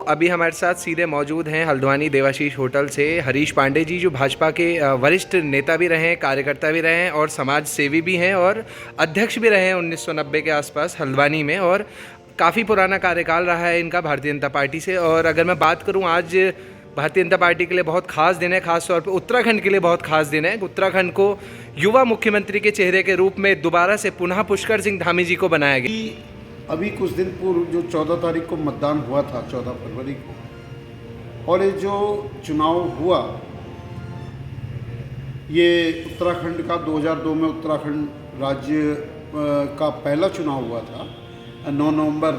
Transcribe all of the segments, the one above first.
अभी हमारे साथ सीधे मौजूद हैं हल्द्वानी देवाशीष होटल से हरीश पांडे जी, जो भाजपा के वरिष्ठ नेता भी रहे हैं, कार्यकर्ता भी रहे हैं और समाज सेवी भी हैं और अध्यक्ष भी रहे हैं 1990 के आसपास हल्द्वानी में। और काफ़ी पुराना कार्यकाल रहा है इनका भारतीय जनता पार्टी से। और अगर मैं बात करूं, आज भारतीय जनता पार्टी के लिए बहुत खास दिन है, खास तौर पे उत्तराखंड के लिए बहुत खास दिन है। उत्तराखंड को युवा मुख्यमंत्री के चेहरे के रूप में दोबारा से पुनः पुष्कर सिंह धामी जी को बनाया गया। अभी कुछ दिन पूर्व जो 14 तारीख को मतदान हुआ था, 14 फरवरी को, और ये जो चुनाव हुआ, ये उत्तराखंड का 2002 में उत्तराखंड राज्य का पहला चुनाव हुआ था। 9 नवंबर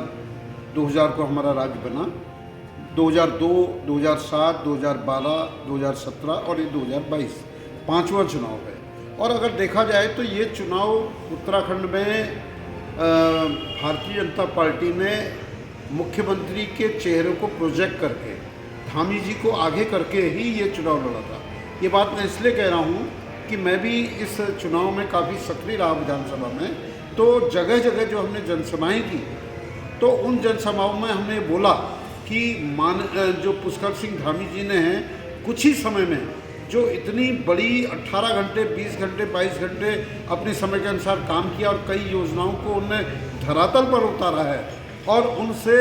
2000 को हमारा राज्य बना। 2002, 2007, 2012, 2017 और ये 2022 पाँचवा चुनाव है। और अगर देखा जाए तो ये चुनाव उत्तराखंड में भारतीय जनता पार्टी ने मुख्यमंत्री के चेहरे को प्रोजेक्ट करके, धामी जी को आगे करके ही ये चुनाव लड़ा था। ये बात मैं इसलिए कह रहा हूँ कि मैं भी इस चुनाव में काफ़ी सक्रिय रहा विधानसभा में। तो जगह जगह जो हमने जनसभाएं की, तो उन जनसभाओं में हमने बोला कि जो पुष्कर सिंह धामी जी ने कुछ ही समय में जो इतनी बड़ी 18 घंटे, 20 घंटे, 22 घंटे अपने समय के अनुसार काम किया और कई योजनाओं को उन्होंने धरातल पर उतारा है, और उनसे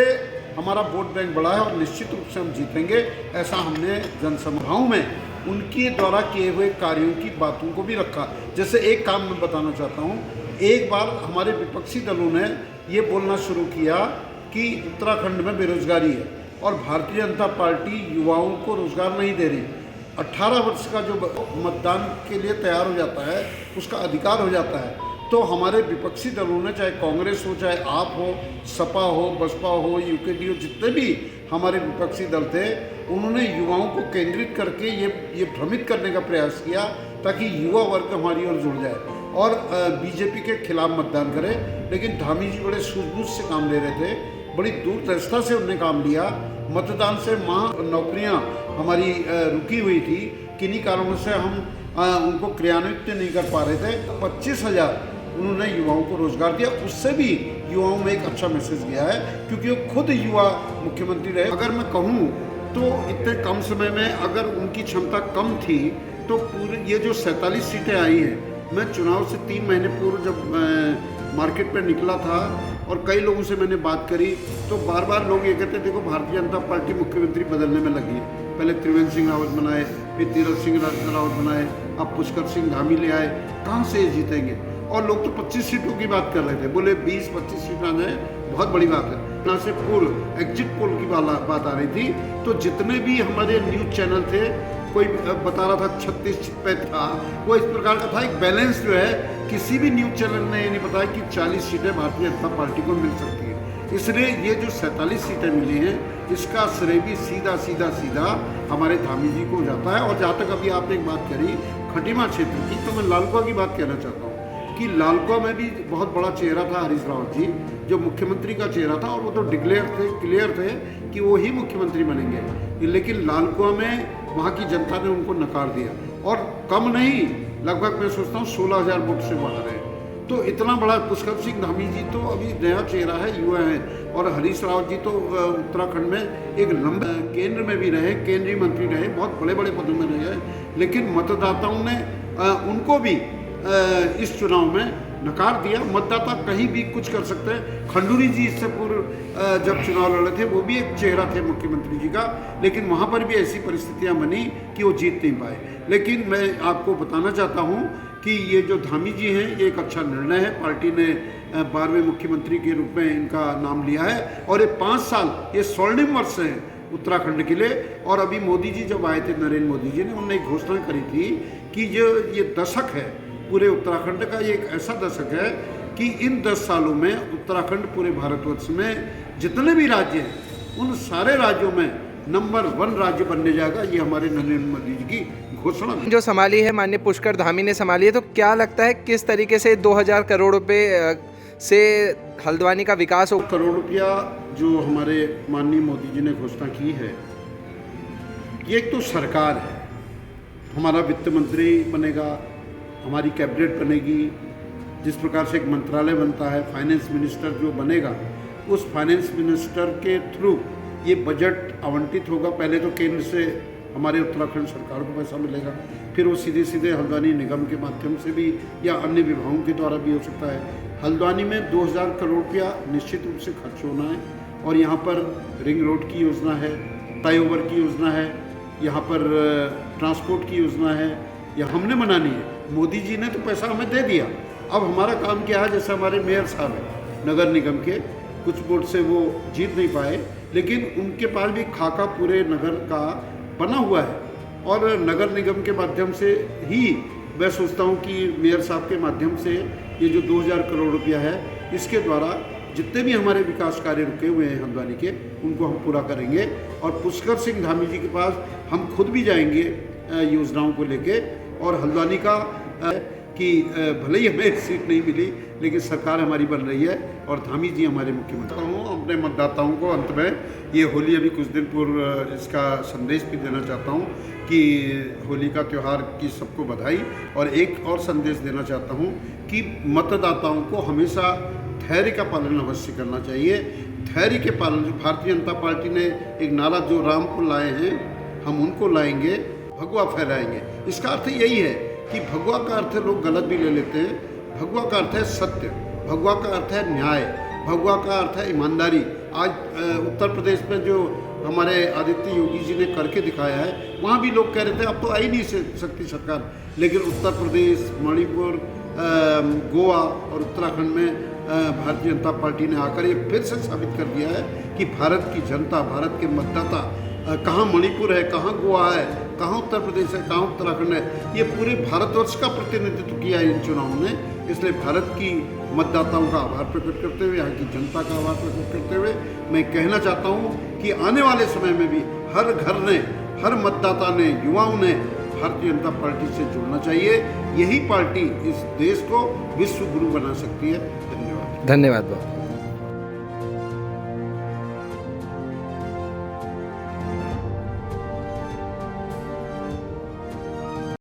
हमारा वोट बैंक बढ़ा है और निश्चित रूप से हम जीतेंगे। ऐसा हमने जनसभाओं में उनके द्वारा किए हुए कार्यों की बातों को भी रखा। जैसे एक काम मैं बताना चाहता हूँ, एक बार हमारे विपक्षी दलों ने ये बोलना शुरू किया कि उत्तराखंड में बेरोजगारी है और भारतीय जनता पार्टी युवाओं को रोजगार नहीं दे रही। 18 वर्ष का जो मतदान के लिए तैयार हो जाता है, उसका अधिकार हो जाता है। तो हमारे विपक्षी दलों ने, चाहे कांग्रेस हो, चाहे आप हो, सपा हो, बसपा हो, यूकेडी हो, जितने भी हमारे विपक्षी दल थे, उन्होंने युवाओं को केंद्रित करके ये भ्रमित करने का प्रयास किया ताकि युवा वर्ग हमारी ओर जुड़ जाए और बीजेपी के खिलाफ मतदान करे। लेकिन धामी जी बड़े सूझबूझ से काम ले रहे थे, बड़ी दूरदर्शिता से उन्होंने काम लिया। मतदान से नौकरियां हमारी रुकी हुई थी, किन्हीं कारणों से हम उनको क्रियान्वित नहीं कर पा रहे थे। 25,000 उन्होंने युवाओं को रोजगार दिया। उससे भी युवाओं में एक अच्छा मैसेज गया है, क्योंकि वो खुद युवा मुख्यमंत्री रहे। अगर मैं कहूँ तो इतने कम समय में अगर उनकी क्षमता कम थी, तो पूरे ये जो 47 सीटें आई हैं, मैं चुनाव से 3 महीने पूर्व जब मार्केट पर निकला था और कई लोगों से मैंने बात करी, तो बार बार लोग ये कहते, देखो भारतीय जनता पार्टी मुख्यमंत्री बदलने में लगी है। पहले त्रिवेंद्र सिंह रावत बनाए, फिर तीरथ सिंह रावत बनाए, अब पुष्कर सिंह धामी ले आए, कहाँ से जीतेंगे? और लोग तो 25 सीटों की बात कर रहे थे, बोले 20-25 सीट आ जाए, बहुत बड़ी बात है। यहाँ से पूर्व एग्जिट पोल की बात आ रही थी, तो जितने भी हमारे न्यूज़ चैनल थे, कोई बता रहा था 36 पे था, वो इस प्रकार का था। एक बैलेंस जो है, किसी भी न्यूज़ चैनल ने ये नहीं बताया कि 40 सीटें भारतीय जनता पार्टी को मिल सकती है। इसलिए ये जो 47 सीटें मिली हैं, इसका श्रेय भी सीधा हमारे धामी जी को जाता है। और जहाँ तक अभी आपने एक बात करी खटीमा क्षेत्र की, तो मैं लालकुआ की बात कहना चाहता हूँ कि लालकुआ में भी बहुत बड़ा चेहरा था हरीश रावत जी, जो मुख्यमंत्री का चेहरा था, और वो तो क्लियर थे कि वो ही मुख्यमंत्री बनेंगे। लेकिन लालकुआ में वहाँ की जनता ने उनको नकार दिया, और कम नहीं, लगभग मैं सोचता हूँ 16,000 वोट से बाहर है। तो इतना बड़ा पुष्कर सिंह धामी जी तो अभी नया चेहरा है, युवा है, और हरीश रावत जी तो उत्तराखंड में एक लंबे केंद्र में भी रहे, केंद्रीय मंत्री रहे, बहुत बड़े बड़े पदों में रहे हैं। लेकिन मतदाताओं ने उनको भी इस चुनाव में नकार दिया। मतदाता कहीं भी कुछ कर सकते हैं। खंडूरी जी इससे पूर्व जब चुनाव लड़े थे, वो भी एक चेहरा थे मुख्यमंत्री जी का, लेकिन वहाँ पर भी ऐसी परिस्थितियाँ बनी कि वो जीत नहीं पाए। लेकिन मैं आपको बताना चाहता हूँ कि ये जो धामी जी हैं, ये एक अच्छा निर्णय है। पार्टी ने 12वें मुख्यमंत्री के रूप में इनका नाम लिया है, और ये 5 साल ये स्वर्णिम वर्ष है उत्तराखंड के लिए। और अभी मोदी जी जब आए थे, नरेंद्र मोदी जी ने, उन्होंने एक घोषणा करी थी कि ये दशक है पूरे उत्तराखंड का, ये एक ऐसा दशक है कि इन 10 सालों में उत्तराखंड पूरे भारतवर्ष में जितने भी राज्य हैं, उन सारे राज्यों में नंबर 1 राज्य बनने जाएगा। ये हमारे नरेंद्र मोदी जी की घोषणा जो संभाली है माननीय पुष्कर धामी ने संभाली है, तो क्या लगता है किस तरीके से 2000 करोड़ रुपए से हल्द्वानी का विकास हो? करोड़ रुपया जो हमारे माननीय मोदी जी ने घोषणा की है, ये एक तो सरकार है, हमारा वित्त मंत्री बनेगा, हमारी कैबिनेट बनेगी, जिस प्रकार से एक मंत्रालय बनता है, फाइनेंस मिनिस्टर जो बनेगा, उस फाइनेंस मिनिस्टर के थ्रू ये बजट आवंटित होगा। पहले तो केंद्र से हमारे उत्तराखंड सरकार को पैसा मिलेगा, फिर वो सीधे सीधे हल्द्वानी निगम के माध्यम से भी या अन्य विभागों के द्वारा भी हो सकता है। हल्द्वानी में 2000 करोड़ रुपया निश्चित रूप से खर्च होना है, और यहाँ पर रिंग रोड की योजना है, फ्लाईओवर की योजना है, यहाँ पर ट्रांसपोर्ट की योजना है, यह हमने बनानी है। मोदी जी ने तो पैसा हमें दे दिया, अब हमारा काम क्या है, जैसे हमारे मेयर साहब हैं नगर निगम के, कुछ वोट से वो जीत नहीं पाए, लेकिन उनके पास भी खाका पूरे नगर का बना हुआ है, और नगर निगम के माध्यम से ही मैं सोचता हूँ कि मेयर साहब के माध्यम से ये जो 2000 करोड़ रुपया है, इसके द्वारा जितने भी हमारे विकास कार्य रुके हुए हैं हल्द्वानी के, उनको हम पूरा करेंगे। और पुष्कर सिंह धामी जी के पास हम खुद भी जाएंगे योजनाओं को लेके, और हल्द्वानी का कि भले ही हमें सीट नहीं मिली, लेकिन सरकार हमारी बन रही है और धामी जी हमारे मुख्यमंत्री हूँ। अपने मतदाताओं को अंत में ये होली अभी कुछ दिन पूर्व इसका संदेश भी देना चाहता हूँ कि होली का त्यौहार की सबको बधाई, और एक और संदेश देना चाहता हूँ कि मतदाताओं को हमेशा धैर्य का पालन अवश्य करना चाहिए। धैर्य के पालन, जो भारतीय जनता पार्टी ने एक नारा जो राम को लाए हैं हम उनको लाएंगे, भगवा फहराएंगे, इसका अर्थ यही है कि भगवा का अर्थ लोग गलत भी ले लेते हैं। भगवा का अर्थ है सत्य, भगवा का अर्थ है न्याय, भगवा का अर्थ है ईमानदारी। आज उत्तर प्रदेश में जो हमारे आदित्य योगी जी ने करके दिखाया है, वहाँ भी लोग कह रहे थे अब तो आ ही नहीं सकती सरकार, लेकिन उत्तर प्रदेश, मणिपुर, गोवा और उत्तराखंड में भारतीय जनता पार्टी ने आकर ये फिर से साबित कर दिया है कि भारत की जनता, भारत के मतदाता, कहाँ मणिपुर है, कहाँ गोवा है, कहाँ उत्तर प्रदेश है, कहाँ उत्तराखंड है, ये पूरे भारतवर्ष का प्रतिनिधित्व किया है इन चुनावों ने। इसलिए भारत की मतदाताओं का आभार प्रकट करते हुए, यहाँ की जनता का आभार प्रकट करते हुए मैं कहना चाहता हूँ कि आने वाले समय में भी हर घर ने, हर मतदाता ने, युवाओं ने भारतीय जनता पार्टी से जुड़ना चाहिए। यही पार्टी इस देश को विश्व गुरु बना सकती है। धन्यवाद। धन्यवाद बाबू।